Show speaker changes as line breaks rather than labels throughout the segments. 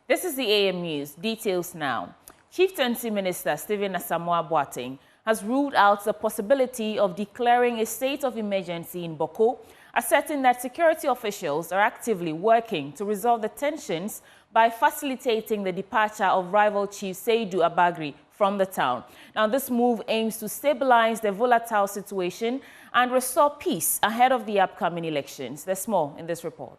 This is the AM News. Details now. Chieftaincy Minister Stephen Asamoah-Boateng has ruled out the possibility of declaring a state of emergency in Bawku, asserting that security officials are actively working to resolve the tensions by facilitating the departure of rival chief Seydou Abagri from the town. Now, this move aims to stabilize the volatile situation and restore peace ahead of the upcoming elections. There's more in this report.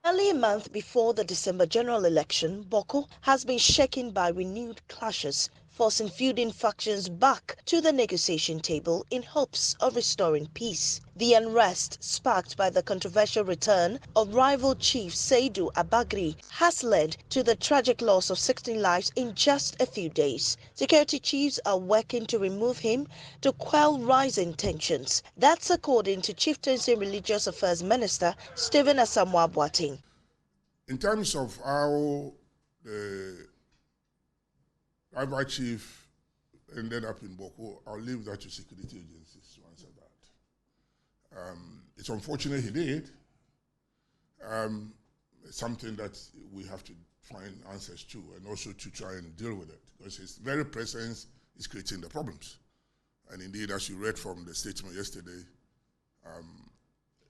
Nearly a month before the December general election, Bawku has been shaken by renewed clashes, forcing feuding factions back to the negotiation table in hopes of restoring peace. The unrest, sparked by the controversial return of rival chief Seydou Abagri, has led to the tragic loss of 16 lives in just a few days. Security chiefs are working to remove him to quell rising tensions. That's according to Chieftaincy Religious Affairs Minister Stephen Asamoah-Boateng.
In terms of how the rival chief ended up in Bawku, I'll leave that to security agencies to answer that. It's unfortunate he did. It's something that we have to find answers to and also to try and deal with it, because his very presence is creating the problems. And indeed, as you read from the statement yesterday,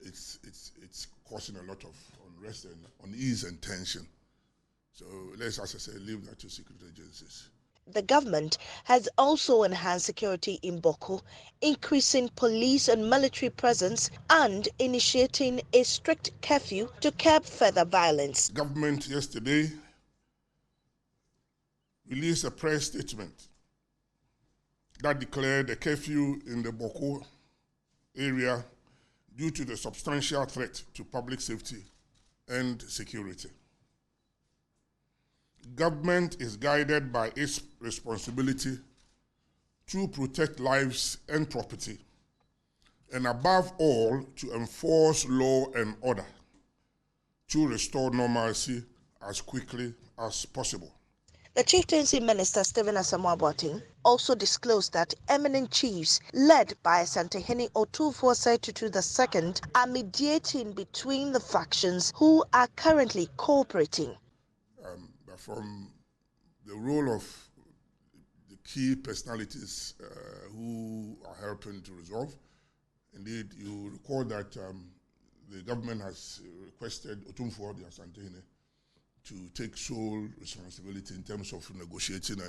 it's causing a lot of unrest and unease and tension. So let's, as I say, leave that to security agencies.
The government has also enhanced security in Bawku, increasing police and military presence and initiating a strict curfew to curb further violence.
The government yesterday released a press statement that declared a curfew in the Bawku area due to the substantial threat to public safety and security. Government is guided by its responsibility to protect lives and property, and above all, to enforce law and order to restore normalcy as quickly as possible.
The Chieftaincy Minister Stephen Asamoah-Boateng also disclosed that eminent chiefs led by Asantehene Otufuo-Saitutu II are mediating between the factions who are currently cooperating.
But from the role of the key personalities who are helping to resolve, indeed, you recall that the government has requested Otumfuo the Asantehene to take sole responsibility in terms of negotiating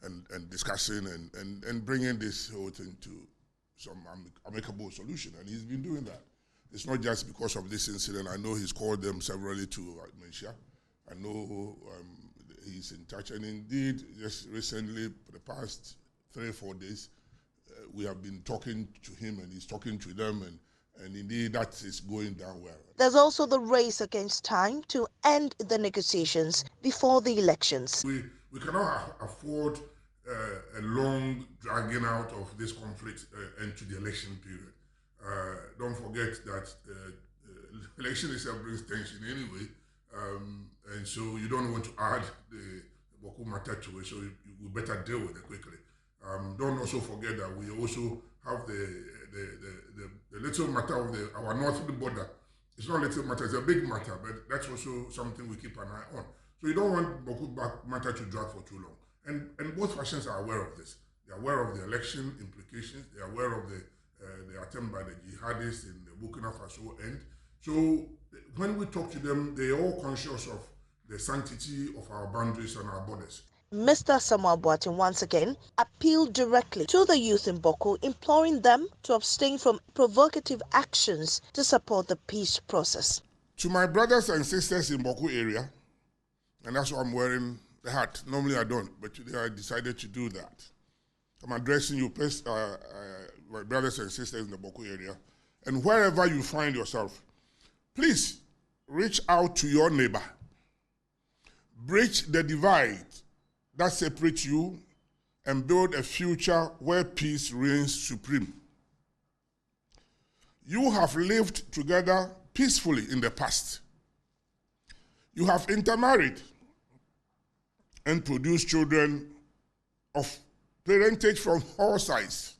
and discussing and bringing this whole thing to some amicable solution. And he's been doing that. It's not just because of this incident. I know he's called them severally to Malaysia. I know he's in touch. And indeed, just recently, for the past 3 or 4 days, we have been talking to him and he's talking to them, and indeed that is going down well.
There's also the race against time to end the negotiations before the elections.
We cannot afford a long dragging out of this conflict into the election period. Don't forget that election itself brings tension anyway, and so you don't want to add the Bawku matter to it, so we better deal with it quickly. Don't also forget that we also have the little matter of our northern border. It's not a little matter, it's a big matter, but that's also something we keep an eye on. So you don't want Bawku matter to drag for too long. And both factions are aware of this. They're aware of the election implications. They're aware of the attempt by the jihadists in the Burkina Faso end. So when we talk to them, they're all conscious of the sanctity of our boundaries and our borders.
Mr. Asamoah-Boateng once again appealed directly to the youth in Bawku, imploring them to abstain from provocative actions to support the peace process.
To my brothers and sisters in Bawku area, and that's why I'm wearing the hat. Normally I don't, but today I decided to do that. I'm addressing you, my brothers and sisters in the Bawku area, and wherever you find yourself, please reach out to your neighbor. Bridge the divide that separates you and build a future where peace reigns supreme. You have lived together peacefully in the past. You have intermarried and produced children of parentage from all sides.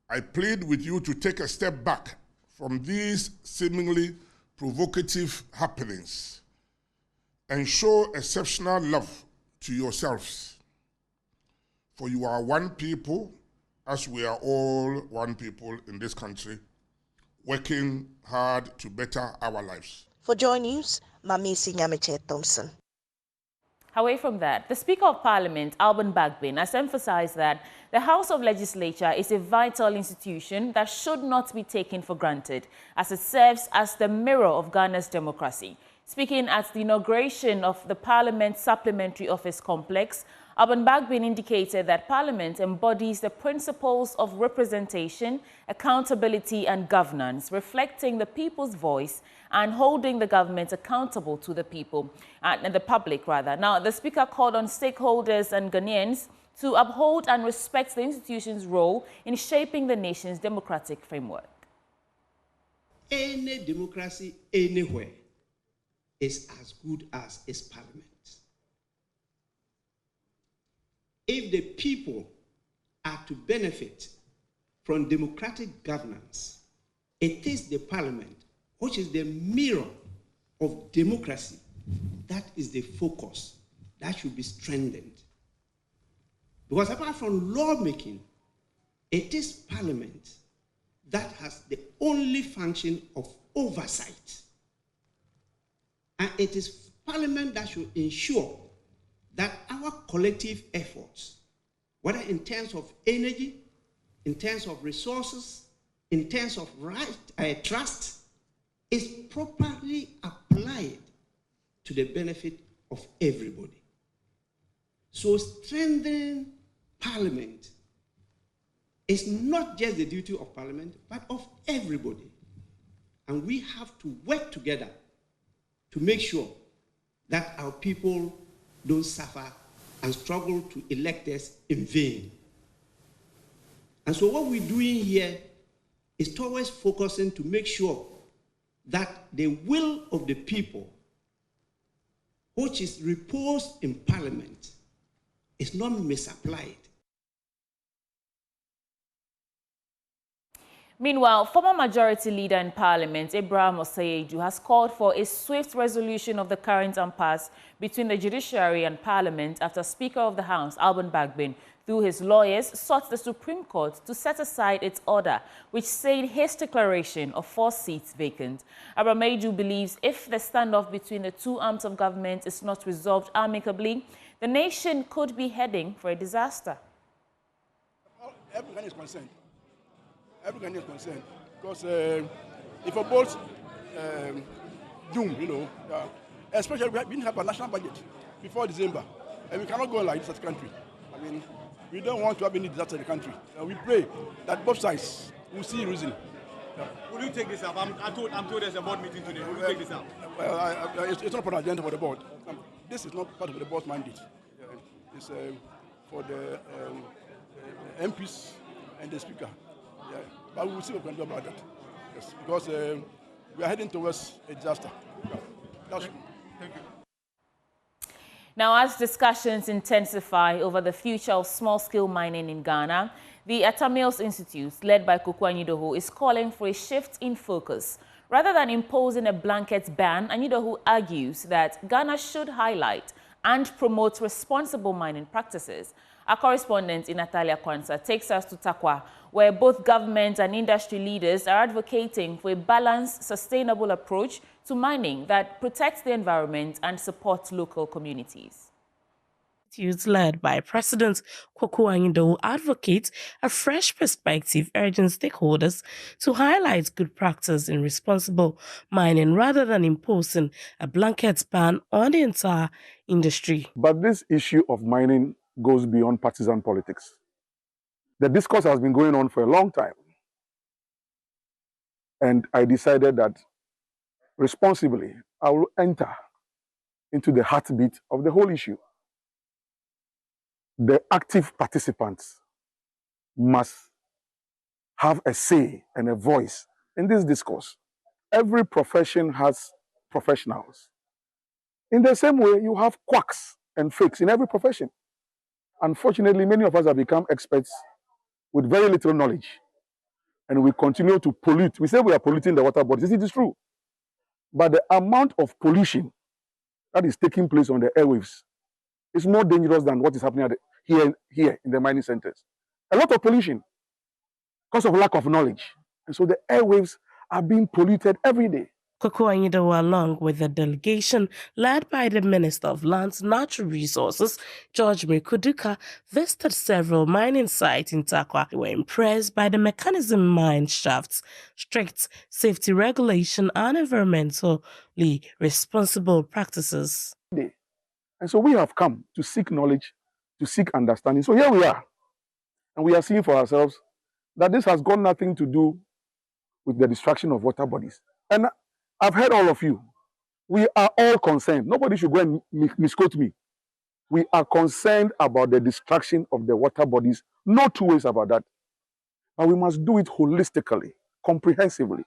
I plead with you to take a step back from these seemingly provocative happenings and show exceptional love to yourselves. For you are one people, as we are all one people in this country, working hard to better our lives.
For Joy News, Mamisi Nyamiche Thompson.
Away from that, the Speaker of Parliament, Alban Bagbin, has emphasized that the House of Legislature is a vital institution that should not be taken for granted, as it serves as the mirror of Ghana's democracy. Speaking at the inauguration of the Parliament Supplementary Office Complex, Alban Bagbin indicated that Parliament embodies the principles of representation, accountability and governance, reflecting the people's voice and holding the government accountable to the people, and the public rather. Now, the Speaker called on stakeholders and Ghanaians to uphold and respect the institution's role in shaping the nation's democratic framework.
Any democracy anywhere is as good as its parliament. If the people are to benefit from democratic governance, it is the parliament, which is the mirror of democracy, that is the focus that should be strengthened. Because apart from lawmaking, it is parliament that has the only function of oversight. And it is parliament that should ensure that our collective efforts, whether in terms of energy, in terms of resources, in terms of trust, is properly applied to the benefit of everybody. So strengthening parliament is not just the duty of parliament, but of everybody. And we have to work together to make sure that our people don't suffer and struggle to elect us in vain. And so what we're doing here is towards focusing to make sure that the will of the people, which is reposed in Parliament, is not misapplied.
Meanwhile, former Majority Leader in Parliament, Abraham Osayeju, has called for a swift resolution of the current impasse between the Judiciary and Parliament after Speaker of the House, Alban Bagbin, through his lawyers, sought the Supreme Court to set aside its order, which said his declaration of 4 seats vacant. Osayeju believes if the standoff between the two arms of government is not resolved amicably, the nation could be heading for a disaster.
Everyone is concerned. Everyone is concerned because if a both doom, especially we didn't have a national budget before December, and we cannot go like this as a country. I mean, we don't want to have any disaster in the country. We pray that both sides will see reason.
Will you take this up? I'm told there's a board meeting today. Will you take this up?
Well, it's not part of the agenda for the board. This is not part of the board's mandate. It's for the MPs and the Speaker. Yeah. But we will see what we can do about that. Yes, because we are heading towards a disaster. Thank you.
Now, as discussions intensify over the future of small-scale mining in Ghana, the Atamils Institute, led by Kuku Anyidoho, is calling for a shift in focus. Rather than imposing a blanket ban, Anyidoho argues that Ghana should highlight and promote responsible mining practices. Our correspondent Natalia Kwanza takes us to Takwa, where both government and industry leaders are advocating for a balanced, sustainable approach to mining that protects the environment and supports local communities.
Led by President Kuku Anyidoho advocates a fresh perspective, urging stakeholders to highlight good practice in responsible mining rather than imposing a blanket ban on the entire industry.
But this issue of mining goes beyond partisan politics. The discourse has been going on for a long time. And I decided that responsibly, I will enter into the heartbeat of the whole issue. The active participants must have a say and a voice in this discourse. Every profession has professionals. In the same way, you have quacks and fakes in every profession. Unfortunately, many of us have become experts with very little knowledge. And we continue to pollute. We say we are polluting the water bodies. It is true. But the amount of pollution that is taking place on the airwaves is more dangerous than what is happening here in the mining centers. A lot of pollution because of lack of knowledge. And so the airwaves are being polluted every day.
Kwaku Anyidawo, along with a delegation led by the Minister of Lands and Natural Resources, George Mikuduka, visited several mining sites in Takwa. They were impressed by the mechanism mine shafts, strict safety regulation, and environmentally responsible practices.
And so we have come to seek knowledge, to seek understanding. So here we are. And we are seeing for ourselves that this has got nothing to do with the destruction of water bodies. And I've heard all of you. We are all concerned. Nobody should go and misquote me. We are concerned about the destruction of the water bodies. No two ways about that. But we must do it holistically, comprehensively.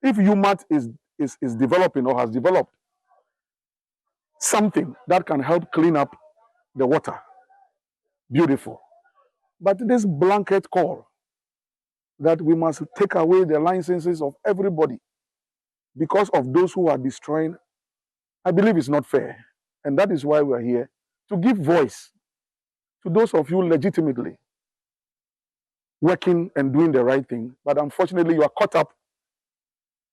If UMAT is developing or has developed something that can help clean up the water, beautiful. But this blanket call that we must take away the licenses of everybody because of those who are destroying, I believe it's not fair. And that is why we're here, to give voice to those of you legitimately working and doing the right thing. But unfortunately, you are caught up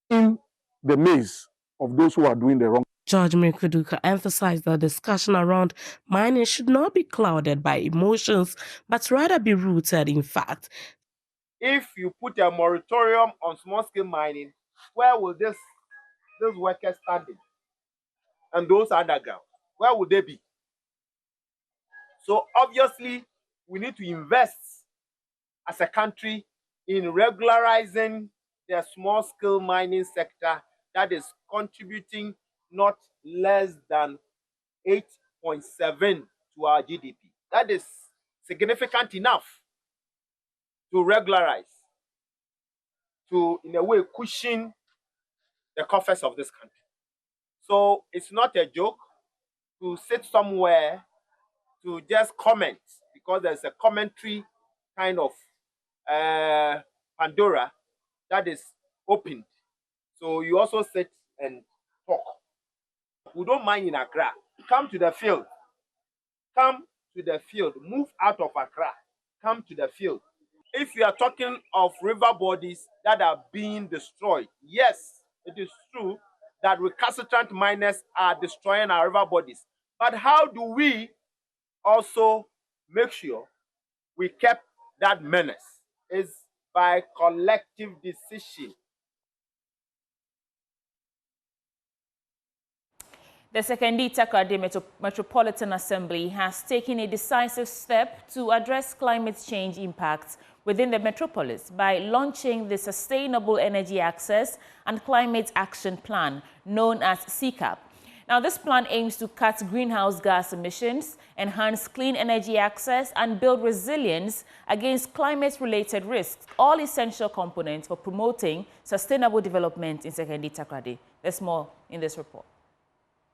in the maze of those who are doing the wrong.
George Mikuduka emphasized that discussion around mining should not be clouded by emotions, but rather be rooted in fact.
If you put a moratorium on small-scale mining, where will these workers stand in? And those underground, where would they be? So obviously, we need to invest as a country in regularizing the small-scale mining sector that is contributing not less than 8.7 to our GDP. That is significant enough to regularize, to, in a way, cushion the coffers of this country. So it's not a joke to sit somewhere to just comment, because there's a commentary kind of Pandora that is opened. So you also sit and talk. We don't mind in Accra. Come to the field. Come to the field. Move out of Accra. Come to the field. If we are talking of river bodies that are being destroyed, yes, it is true that recalcitrant miners are destroying our river bodies. But how do we also make sure we keep that menace? Is by collective decision.
The Sekondi-Takoradi Metropolitan Assembly has taken a decisive step to address climate change impacts within the metropolis by launching the Sustainable Energy Access and Climate Action Plan, known as SECAP. Now, this plan aims to cut greenhouse gas emissions, enhance clean energy access, and build resilience against climate-related risks, all essential components for promoting sustainable development in Sekondi-Takoradi. There's more in this report.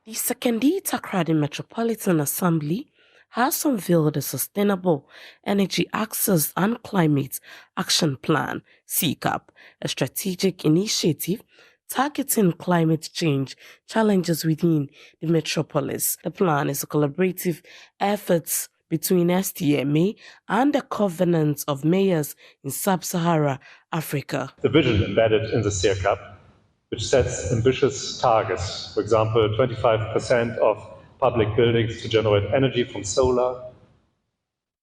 The Sekondi-Takoradi Metropolitan Assembly has unveiled a Sustainable Energy Access and Climate Action Plan, SECAP, a strategic initiative targeting climate change challenges within the metropolis. The plan is a collaborative effort between STMA and the Covenant of Mayors in Sub-Saharan Africa.
The vision embedded in the SECAP, which sets ambitious targets, for example, 25% of public buildings to generate energy from solar,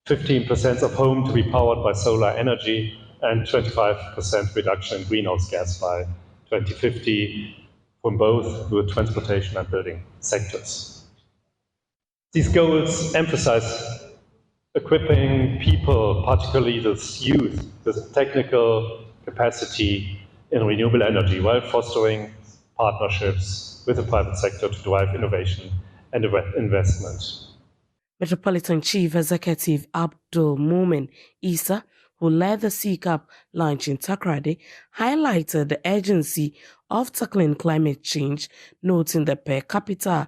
15% of homes to be powered by solar energy, and 25% reduction in greenhouse gas by 2050 from both the transportation and building sectors. These goals emphasize equipping people, particularly the youth, with technical capacity in renewable energy while fostering partnerships with the private sector to drive innovation and investment.
Metropolitan Chief Executive Abdul Mumin Isa, who led the SECAP launch in Takoradi, highlighted the urgency of tackling climate change, noting the per capita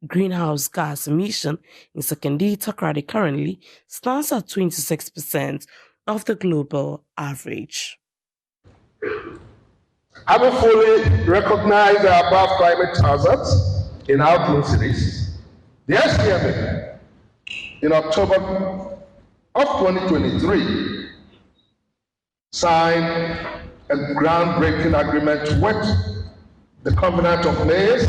greenhouse gas emission in Sekondi-Takoradi currently stands at 26% of the global average.
Having fully recognized the above climate hazards, in Outlook series, the SPMA in October of 2023 signed a groundbreaking agreement with the Covenant of Mayors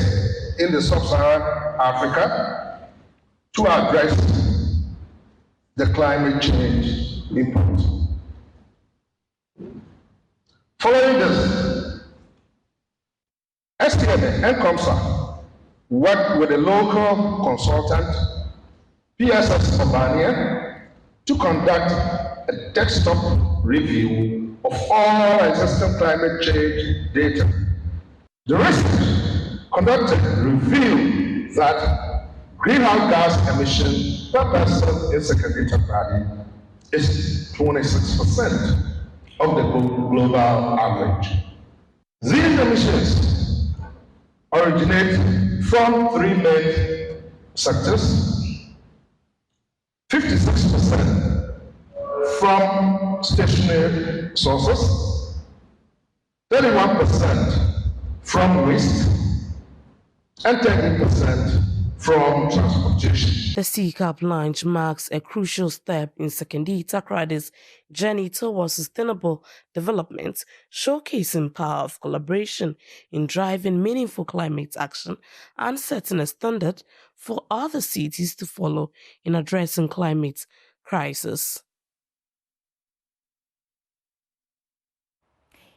in the Sub-Saharan Africa to address the climate change impact. Following this, SPMA and COMSA worked with a local consultant, PSS Albania, to conduct a desktop review of all existing climate change data. The research conducted revealed that greenhouse gas emission per person in Sekondi-Takoradi is 26% of the global average. These emissions originate from three main sectors: 56% from stationary sources, 31% from waste, and 13% from transportation.
The CCAP launch marks a crucial step in Sekondi-Takoradi's journey towards sustainable development, showcasing power of collaboration in driving meaningful climate action and setting a standard for other cities to follow in addressing climate crisis.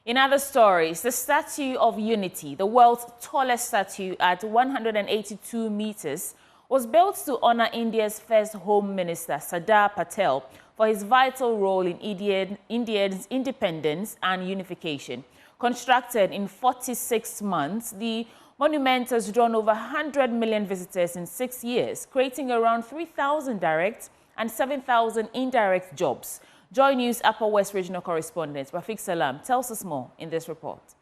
In other stories, the Statue of Unity, the world's tallest statue at 182 meters, was built to honor India's first Home Minister, Sardar Patel, for his vital role in India's independence and unification. Constructed in 46 months, the monument has drawn over 100 million visitors in 6 years, creating around 3,000 direct and 7,000 indirect jobs. Joy News Upper West Regional Correspondent Rafiq Salam tells us more in this report.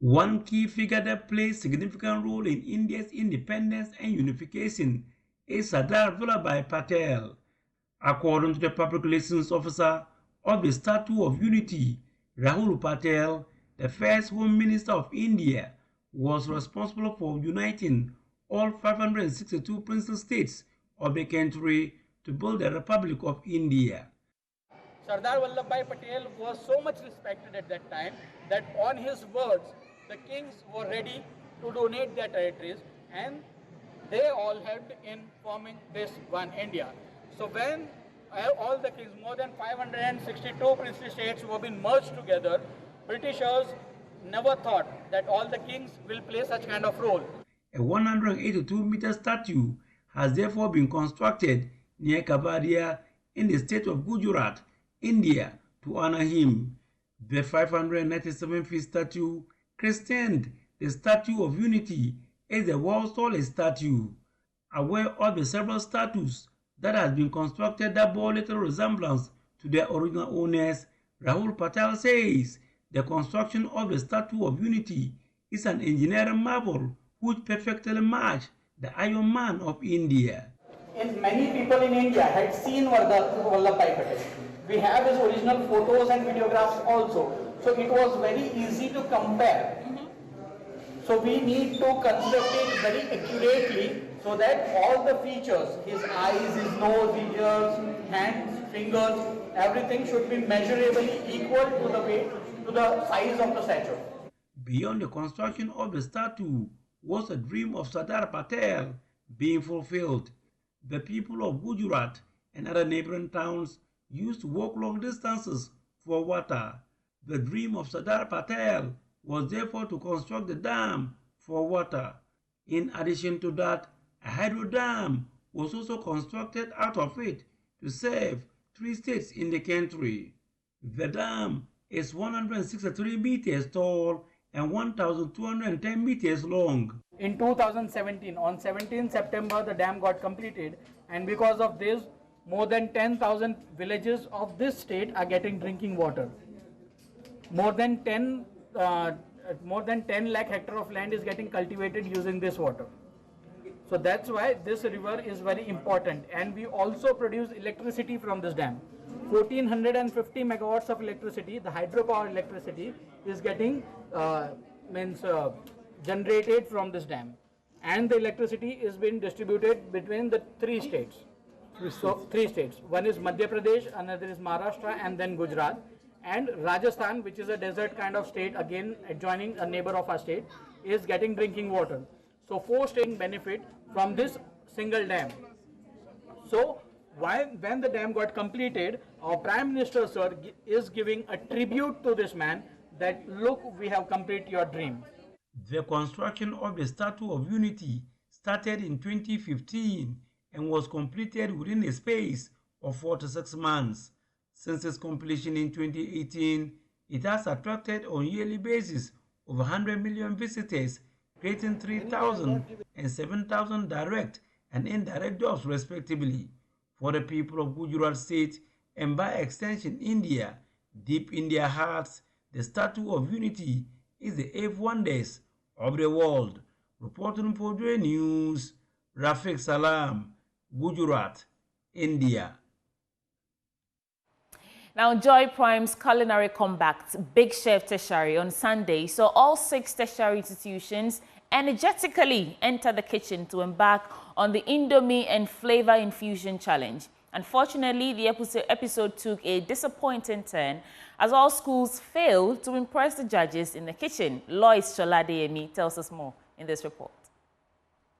One key figure that plays a significant role in India's independence and unification is Sardar Vallabhbhai Patel. According to the public relations officer of the Statue of Unity, Rahul Patel, the first Home Minister of India, was responsible for uniting all 562 principal states of the country to build the Republic of India.
Sardar Vallabhbhai Patel was so much respected at that time that on his words, the kings were ready to donate their territories, and they all helped in forming this one India. So when all the kings, more than 562 princely states who have been merged together, Britishers never thought that all the kings will play such kind of role.
A 182-meter statue has therefore been constructed near Kevadia in the state of Gujarat, India, to honor him. The 597-feet statue, christened the Statue of Unity, is the world's tallest statue. Aware of the several statues that has been constructed that bore little resemblance to their original owners, Rahul Patel says the construction of the Statue of Unity is an engineering marvel which perfectly matches the Iron Man of India.
And many people in India had seen Vallabhbhai Patel. We have his original photos and videographs also. So it was very easy to compare. So we need to construct it very accurately so that all the features, his eyes, his nose, his ears, hands, fingers, everything should be measurably equal to the weight, to the size of the statue.
Beyond the construction of the statue was a dream of Sardar Patel being fulfilled. The people of Gujarat and other neighboring towns used to walk long distances for water. The dream of Sardar Patel was therefore to construct the dam for water. In addition to that, a hydro dam was also constructed out of it to serve 3 states in the country. The dam is 163 meters tall and 1,210 meters long.
In 2017, on 17 September, the dam got completed, and because of this, more than 10,000 villages of this state are getting drinking water. More than 10 lakh hectare of land is getting cultivated using this water. So that's why this river is very important, and we also produce electricity from this dam. 1450 megawatts of electricity, the hydropower electricity, is getting generated from this dam. and the electricity is being distributed between the three states. So, three states. One is Madhya Pradesh, another is Maharashtra, and then Gujarat. And Rajasthan, which is a desert kind of state, again adjoining a neighbor of our state, is getting drinking water. So 4 states benefit from this single dam. So when the dam got completed, our Prime Minister, sir, is giving a tribute to this man that, look, we have completed your dream.
The construction of the Statue of Unity started in 2015 and was completed within a space of 46 months. Since its completion in 2018, it has attracted on a yearly basis over 100 million visitors, creating 3,000 and 7,000 direct and indirect jobs respectively. For the people of Gujarat State and by extension India, deep in their hearts, the Statue of Unity is the 8th wonders of the world. Reporting for Joy News, Rafiq Salam, Gujarat, India.
Now, Joy Prime's culinary comeback, Big Chef Tertiary, on Sunday saw all 6 tertiary institutions energetically enter the kitchen to embark on the Indomie and Flavor Infusion Challenge. Unfortunately, the episode took a disappointing turn as all schools failed to impress the judges in the kitchen. Lois Sholadeyemi tells us more in this report.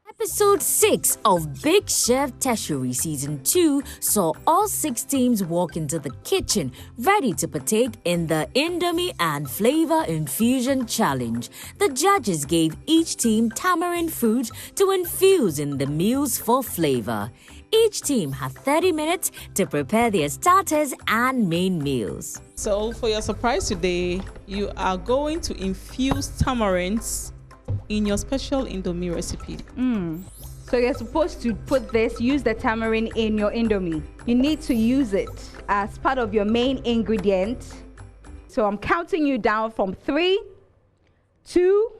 Episode 6 of Big Chef Tertiary Season 2 saw all 6 teams walk into the kitchen ready to partake in the Indomie and Flavor Infusion Challenge. The judges gave each team tamarind fruit to infuse in the meals for flavor. Each team had 30 minutes to prepare their starters and main meals.
So for your surprise today, you are going to infuse tamarinds in your special Indomie recipe.
So you're supposed to use the tamarind in your Indomie. You need to use it as part of your main ingredient. So I'm counting you down from 3, 2,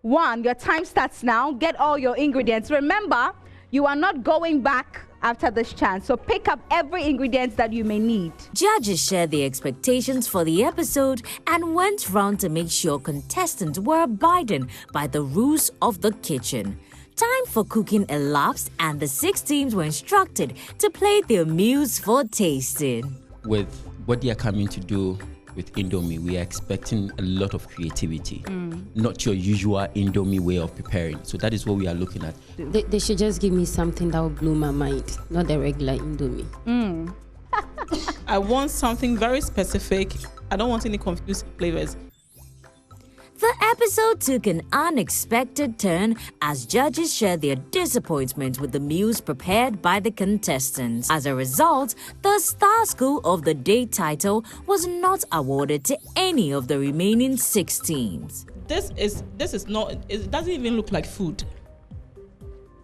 1. Your time starts now. Get all your ingredients. Remember, you are not going back after this chance, so pick up every ingredient that you may need.
Judges shared their expectations for the episode and went round to make sure contestants were abiding by the rules of the kitchen. Time for cooking elapsed and the 6 teams were instructed to plate their meals for tasting.
With what they are coming to do with Indomie, we are expecting a lot of creativity, not your usual Indomie way of preparing. So that is what we are looking at.
They should just give me something that will blow my mind, not the regular Indomie.
I want something very specific. I don't want any confusing flavors.
The episode took an unexpected turn as judges shared their disappointment with the meals prepared by the contestants. As a result, the Star School of the Day title was not awarded to any of the remaining 6 teams.
This is not, it doesn't even look like food.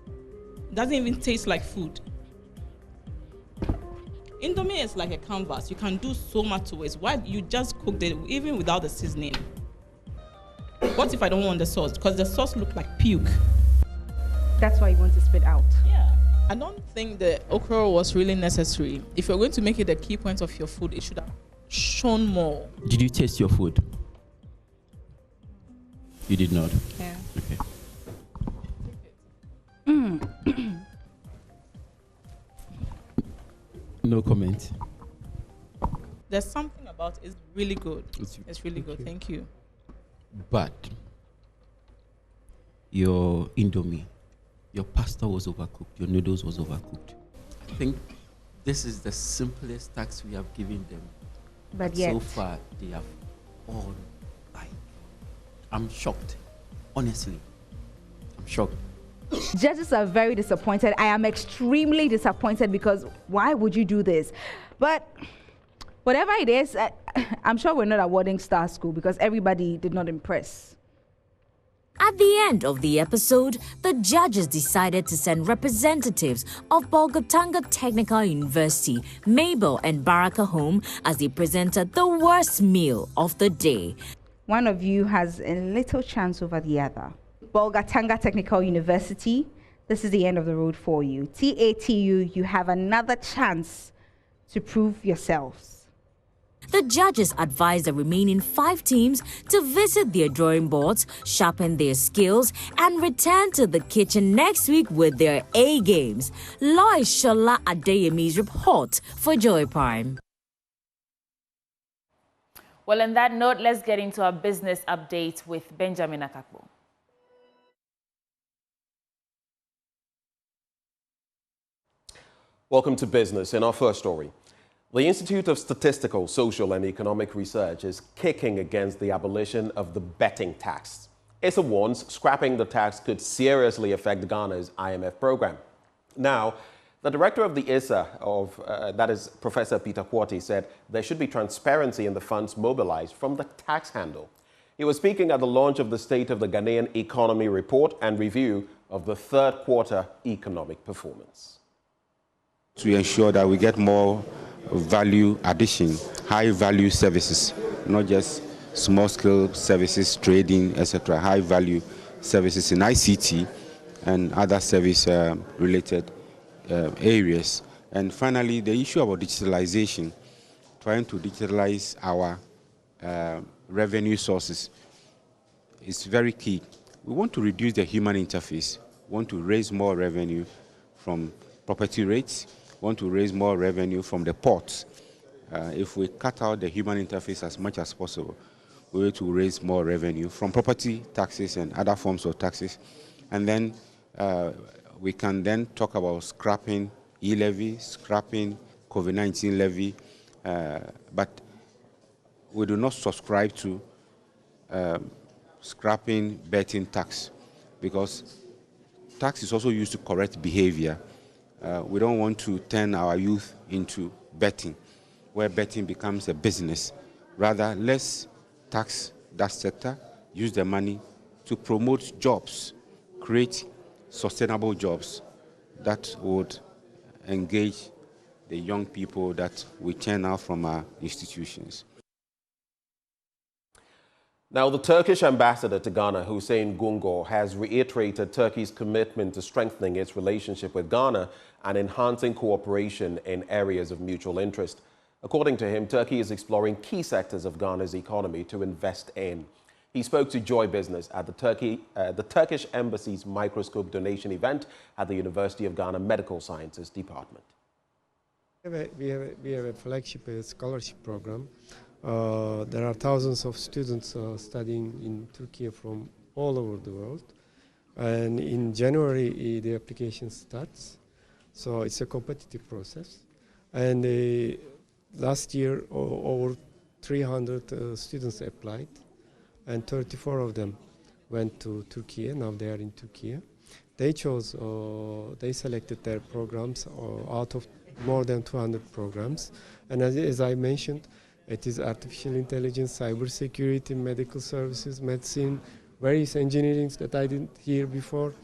It doesn't even taste like food. Indomie is like a canvas. You can do so much to it. Why you just cooked it even without the seasoning? What if I don't want the sauce? Because the sauce looked like puke.
That's why you want to spit out.
Yeah. I don't think the okra was really necessary. If you're going to make it a key point of your food, it should have shown more.
Did you taste your food? You did not?
Yeah.
Okay. No comment.
There's something about it's really good. It's really good. Thank you.
But your Indomie, your pasta was overcooked, your noodles was overcooked. I think this is the simplest task we have given them.
But yet,
so far, they have all I'm shocked. Honestly, I'm shocked.
Judges are very disappointed. I am extremely disappointed because why would you do this? But whatever it is, I'm sure we're not awarding Star School because everybody did not impress.
At the end of the episode, the judges decided to send representatives of Bolgatanga Technical University, Mabel and Baraka home as they presented the worst meal of the day.
One of you has a little chance over the other. Bolgatanga Technical University, this is the end of the road for you. TATU, you have another chance to prove yourselves.
The judges advised the remaining 5 teams to visit their drawing boards, sharpen their skills, and return to the kitchen next week with their A games. Lois Shola Adeyemi's report for Joy Prime.
Well, on that note, let's get into our business update with Benjamin Akakbo.
Welcome to Business. In our first story, the Institute of Statistical, Social and Economic Research is kicking against the abolition of the betting tax. ISA warns scrapping the tax could seriously affect Ghana's IMF program. Now, the director of the ISA, that is Professor Peter Quarty, said there should be transparency in the funds mobilized from the tax handle. He was speaking at the launch of the State of the Ghanaian Economy Report and review of the third quarter economic performance.
To ensure that we get more value addition, high value services, not just small scale services, trading, etc., high value services in ICT and other service related areas. And finally, the issue about digitalization, trying to digitalize our revenue sources is very key. We want to reduce the human interface, want to raise more revenue from property rates, want to raise more revenue from the ports. If we cut out the human interface as much as possible, we want to raise more revenue from property taxes and other forms of taxes. And then we can then talk about scrapping e-levy, scrapping COVID-19 levy, but we do not subscribe to scrapping betting tax, because tax is also used to correct behavior. We don't want to turn our youth into betting, where betting becomes a business. Rather, let's tax that sector, use the money to promote jobs, create sustainable jobs that would engage the young people that we turn out from our institutions.
Now, the Turkish ambassador to Ghana, Hussein Gungor, has reiterated Turkey's commitment to strengthening its relationship with Ghana and enhancing cooperation in areas of mutual interest. According to him, Turkey is exploring key sectors of Ghana's economy to invest in. He spoke to Joy Business at the Turkish Embassy's microscope donation event at the University of Ghana Medical Sciences Department.
We have a flagship scholarship program. There are thousands of students studying in Turkey from all over the world. And in January, the application starts. So it's a competitive process. And last year, over 300 students applied, and 34 of them went to Turkey. Now they are in Turkey. They selected their programs out of more than 200 programs. And as I mentioned, it is artificial intelligence, cybersecurity, medical services, medicine, various engineerings that I didn't hear before,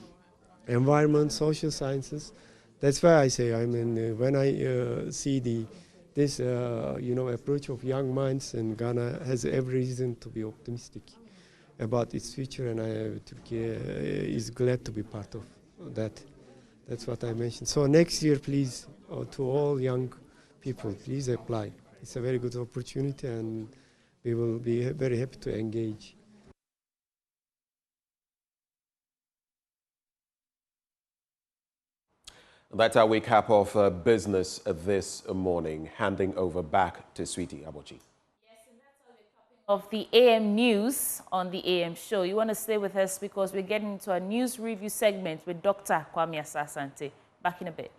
environment, social sciences. That's why I say, I mean, when I see this approach of young minds, and Ghana has every reason to be optimistic about its future, and Turkey is glad to be part of that. That's what I mentioned. So next year, please, to all young people, please apply. It's a very good opportunity, and we will be very happy to engage.
That's our recap of business this morning. Handing over back to Sweetie Abochi.
Yes, and that's our recap of the AM news on the AM show. You want to stay with us because we're getting into a news review segment with Dr. Kwame Asasante. Back in a bit.